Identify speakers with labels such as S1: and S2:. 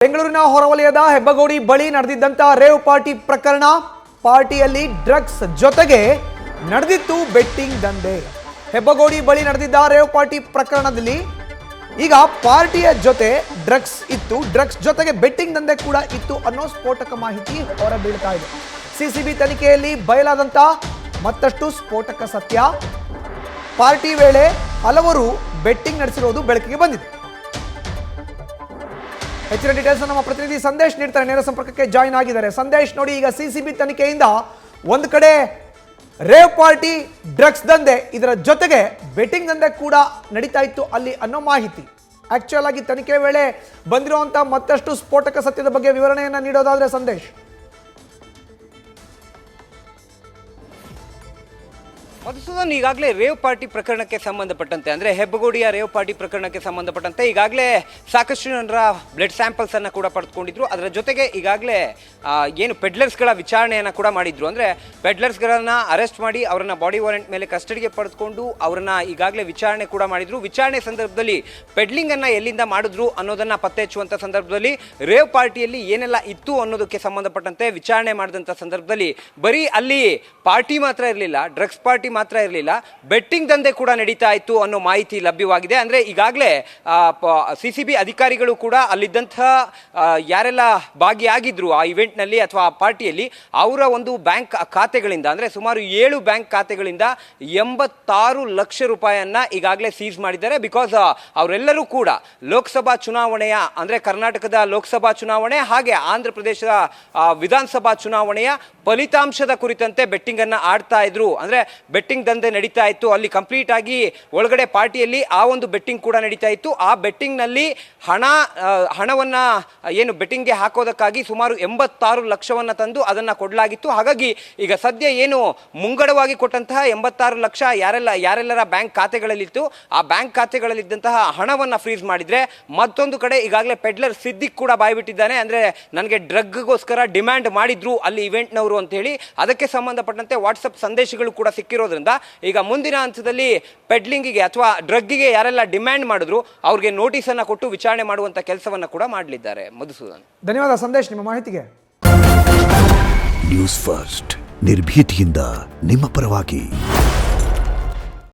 S1: ಬೆಂಗಳೂರಿನ ಹೊರವಲಯದ ಹೆಬ್ಬಗೋಡಿ ಬಳಿ ನಡೆದಿದ್ದಂತ ರೇವ್ ಪಾರ್ಟಿ ಪ್ರಕರಣ. ಪಾರ್ಟಿಯಲ್ಲಿ ಡ್ರಗ್ಸ್ ಜೊತೆಗೆ ನಡೆದಿತ್ತು ಬೆಟ್ಟಿಂಗ್ ದಂಧೆ. ಹೆಬ್ಬಗೋಡಿ ಬಳಿ ನಡೆದಿದ್ದ ರೇವ್ ಪಾರ್ಟಿ ಪ್ರಕರಣದಲ್ಲಿ ಈಗ ಪಾರ್ಟಿಯ ಜೊತೆ ಡ್ರಗ್ಸ್ ಇತ್ತು, ಡ್ರಗ್ಸ್ ಜೊತೆಗೆ ಬೆಟ್ಟಿಂಗ್ ದಂಧೆ ಕೂಡ ಇತ್ತು ಅನ್ನೋ ಸ್ಫೋಟಕ ಮಾಹಿತಿ ಹೊರಬೀಳ್ತಾ ಇದೆ. ಸಿಸಿಬಿ ತನಿಖೆಯಲ್ಲಿ ಬಯಲಾದಂತ ಮತ್ತಷ್ಟು ಸ್ಫೋಟಕ ಸತ್ಯ. ಪಾರ್ಟಿ ವೇಳೆ ಹಲವರು ಬೆಟ್ಟಿಂಗ್ ನಡೆಸಿರೋದು ಬೆಳಕಿಗೆ ಬಂದಿದೆ. ಹೆಚ್ಚಿನ ಡೀಟೇಲ್ಸ್ ನಮ್ಮ ಪ್ರತಿನಿಧಿ ಸಂದೇಶ್ ನೀಡ್ತಾರೆ, ನೇರ ಸಂಪರ್ಕಕ್ಕೆ ಜಾಯಿನ್ ಆಗಿದ್ದಾರೆ. ಸಂದೇಶ್, ನೋಡಿ, ಈಗ ಸಿಸಿಬಿ ತನಿಖೆಯಿಂದ ಒಂದು ಕಡೆ ರೇವ್ ಪಾರ್ಟಿ, ಡ್ರಗ್ಸ್ ದಂಧೆ, ಇದರ ಜೊತೆಗೆ ಬೆಟ್ಟಿಂಗ್ ದಂಧೆ ಕೂಡ ನಡೀತಾ ಇತ್ತು ಅಲ್ಲಿ ಅನ್ನೋ ಮಾಹಿತಿ. ಆಕ್ಚುಯಲ್ ಆಗಿ ತನಿಖೆ ವೇಳೆ ಬಂದಿರುವಂತ ಮತ್ತಷ್ಟು ಸ್ಫೋಟಕ ಸತ್ಯದ ಬಗ್ಗೆ ವಿವರಣೆಯನ್ನ ನೀಡೋದಾದ್ರೆ ಸಂದೇಶ್.
S2: ಮಧುಸೂದನ್, ಈಗಾಗಲೇ ರೇವ್ ಪಾರ್ಟಿ ಪ್ರಕರಣಕ್ಕೆ ಸಂಬಂಧಪಟ್ಟಂತೆ ಅಂದರೆ ಹೆಬ್ಬಗೋಡಿಯ ರೇವ್ ಪಾರ್ಟಿ ಪ್ರಕರಣಕ್ಕೆ ಸಂಬಂಧಪಟ್ಟಂತೆ ಈಗಾಗಲೇ ಸಾಕಷ್ಟು ಜನರ ಬ್ಲಡ್ ಸ್ಯಾಂಪಲ್ಸ್ ಅನ್ನು ಕೂಡ ಪಡೆದುಕೊಂಡಿದ್ರು. ಅದರ ಜೊತೆಗೆ ಈಗಾಗಲೇ ಏನು ಪೆಡ್ಲರ್ಸ್ಗಳ ವಿಚಾರಣೆಯನ್ನು ಕೂಡ ಮಾಡಿದ್ರು. ಅಂದರೆ ಪೆಡ್ಲರ್ಸ್ಗಳನ್ನು ಅರೆಸ್ಟ್ ಮಾಡಿ ಅವರನ್ನ ಬಾಡಿ ವಾರೆಂಟ್ ಮೇಲೆ ಕಸ್ಟಡಿಗೆ ಪಡೆದುಕೊಂಡು ಅವರನ್ನ ಈಗಾಗಲೇ ವಿಚಾರಣೆ ಕೂಡ ಮಾಡಿದ್ರು. ವಿಚಾರಣೆ ಸಂದರ್ಭದಲ್ಲಿ ಪೆಡ್ಲಿಂಗ್ ಅನ್ನ ಎಲ್ಲಿಂದ ಮಾಡಿದ್ರು ಅನ್ನೋದನ್ನ ಪತ್ತೆ ಹಚ್ಚುವಂಥ ಸಂದರ್ಭದಲ್ಲಿ ರೇವ್ ಪಾರ್ಟಿಯಲ್ಲಿ ಏನೆಲ್ಲ ಇತ್ತು ಅನ್ನೋದಕ್ಕೆ ಸಂಬಂಧಪಟ್ಟಂತೆ ವಿಚಾರಣೆ ಮಾಡಿದಂಥ ಸಂದರ್ಭದಲ್ಲಿ ಬರೀ ಅಲ್ಲಿ ಪಾರ್ಟಿ ಮಾತ್ರ ಇರಲಿಲ್ಲ, ಡ್ರಗ್ಸ್ ಪಾರ್ಟಿ ಮಾತ್ರ ಇರಲಿಲ್ಲ, ಬೆಟ್ಟಿಂಗ್ ದಂಧೆ ಕೂಡ ನಡೀತಾ ಇತ್ತು ಅನ್ನೋ ಮಾಹಿತಿ ಲಭ್ಯವಾಗಿದೆ. ಅಂದ್ರೆ ಈಗಾಗಲೇ ಸಿಸಿಬಿ ಅಧಿಕಾರಿಗಳು ಕೂಡ ಅಲ್ಲಿದ್ದಂತಹ ಯಾರೆಲ್ಲ ಭಾಗಿಯಾಗಿದ್ರು ಆ ಇವೆಂಟ್ ನಲ್ಲಿ ಅಥವಾ ಆ ಪಾರ್ಟಿಯಲ್ಲಿ ಅವರ ಒಂದು ಬ್ಯಾಂಕ್ ಖಾತೆಗಳಿಂದ ಅಂದ್ರೆ ಸುಮಾರು 7 ಬ್ಯಾಂಕ್ ಖಾತೆಗಳಿಂದ 86 ಲಕ್ಷ ರೂಪಾಯಿಯನ್ನ ಈಗಾಗಲೇ ಸೀಸ್ ಮಾಡಿದ್ದಾರೆ. ಬಿಕಾಸ್ ಅವರೆಲ್ಲರೂ ಕೂಡ ಲೋಕಸಭಾ ಚುನಾವಣೆಯ ಅಂದ್ರೆ ಕರ್ನಾಟಕದ ಲೋಕಸಭಾ ಚುನಾವಣೆ ಹಾಗೆ ಆಂಧ್ರ ಪ್ರದೇಶದ ವಿಧಾನಸಭಾ ಚುನಾವಣೆಯ ಫಲಿತಾಂಶದ ಕುರಿತಂತೆ ಬೆಟ್ಟಿಂಗ್ ಅನ್ನ ಆಡ್ತಾ ಇದ್ರು. ಅಂದ್ರೆ ಬೆಟ್ಟಿಂಗ್ ದಂಧೆ ನಡೀತಾ ಇತ್ತು ಅಲ್ಲಿ ಕಂಪ್ಲೀಟ್ ಆಗಿ. ಒಳಗಡೆ ಪಾರ್ಟಿಯಲ್ಲಿ ಆ ಒಂದು ಬೆಟ್ಟಿಂಗ್ ಕೂಡ ನಡೀತಾ ಇತ್ತು. ಆ ಬೆಟ್ಟಿಂಗ್ ನಲ್ಲಿ ಹಣವನ್ನ ಏನು ಬೆಟ್ಟಿಂಗ್ಗೆ ಹಾಕೋದಕ್ಕಾಗಿ ಸುಮಾರು 86 ಲಕ್ಷವನ್ನ ತಂದು ಅದನ್ನ ಕೊಡಲಾಗಿತ್ತು. ಹಾಗಾಗಿ ಈಗ ಸದ್ಯ ಏನು ಮುಂಗಡವಾಗಿ ಕೊಟ್ಟಂತಹ 86 ಲಕ್ಷ ಯಾರೆಲ್ಲರ ಬ್ಯಾಂಕ್ ಖಾತೆಗಳಲ್ಲಿತ್ತು ಆ ಬ್ಯಾಂಕ್ ಖಾತೆಗಳಲ್ಲಿದ್ದಂತಹ ಹಣವನ್ನ ಫ್ರೀಸ್ ಮಾಡಿದ್ರೆ, ಮತ್ತೊಂದು ಕಡೆ ಈಗಾಗಲೇ ಪೆಡ್ಲರ್ ಸಿದ್ದಿಕ್ ಕೂಡ ಬಾಯ್ಬಿಟ್ಟಿದ್ದಾನೆ. ಅಂದ್ರೆ ನನಗೆ ಡ್ರಗ್ಗೋಸ್ಕರ ಡಿಮ್ಯಾಂಡ್ ಮಾಡಿದ್ರು ಅಲ್ಲಿ ಇವೆಂಟ್ನವರು ಅಂತ ಹೇಳಿ. ಅದಕ್ಕೆ ಸಂಬಂಧಪಟ್ಟಂತೆ ವಾಟ್ಸಪ್ ಸಂದೇಶಗಳು ಕೂಡ ಸಿಕ್ಕಿರೋದ್ರಿಂದ ಈಗ ಮುಂದಿನ ಹಂತದಲ್ಲಿ ಪೆಡ್ಲಿಂಗಿಗೆ ಅಥವಾ ಡ್ರಗ್ಗಿಗೆ ಯಾರೆಲ್ಲ ಡಿಮ್ಯಾಂಡ್ ಮಾಡಿದ್ರು ಅವ್ರಿಗೆ ನೋಟಿಸ್ ಅನ್ನ ಕೊಟ್ಟು ವಿಚಾರಣೆ ಮಾಡುವಂತ ಕೆಲಸವನ್ನ ಕೂಡ ಮಾಡಲಿದ್ದಾರೆ. ಮಧುಸೂದನ್,
S1: ಧನ್ಯವಾದ ಸಂದೇಶ್ ನಿಮ್ಮ ಮಾಹಿತಿಗೆ.
S3: ನ್ಯೂಸ್ ಫಸ್ಟ್, ನಿರ್ಭೀತಿಯಿಂದ ನಿಮ್ಮ ಪರವಾಗಿ.